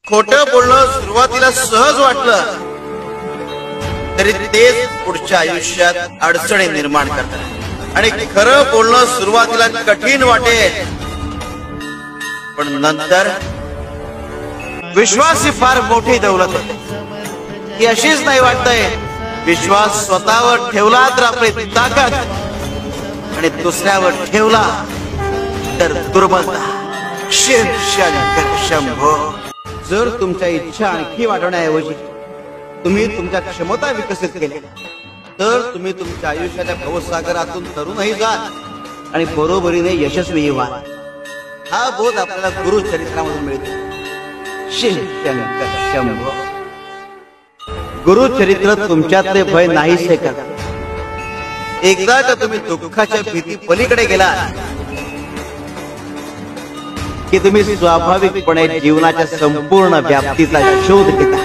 खोटं बोलणं सुरुवातीला सहज वाटलं तरी तेच पुढच्या आयुष्यात अडचणी निर्माण करतात आणि खरं बोलणं सुरुवातीला कठीण वाटेल पण नंतर विश्वास ही फार मोठी दौलत आहे। ही अशीच नाही वाटतंय, विश्वास स्वतःवर ठेवला तर आपली ताकद आणि दुसऱ्यावर ठेवला तर दुर्बलता। शिव शंकर शंभो। जर तुमच्या इच्छा आणखी वाढवण्याऐवजी तुम्ही तुमच्या क्षमता विकसित केल्या तर तुम्ही तुमच्या आयुष्याच्या भवसागरातून तरुणही जाल आणि बरोबरीने यशस्वी व्हाल। हा बोध आपल्याला गुरु चरित्रामधून मिळतो। शिव शंकर शंभो। गुरु चरित्र तुमच्यातले भय नाहीसे करते। एकदा का तुम्ही दुःखाच्या भीती पलीकडे गेला की तुम्ही स्वाभाविकपणे जीवनाच्या संपूर्ण व्याप्तीचा शोध घेता।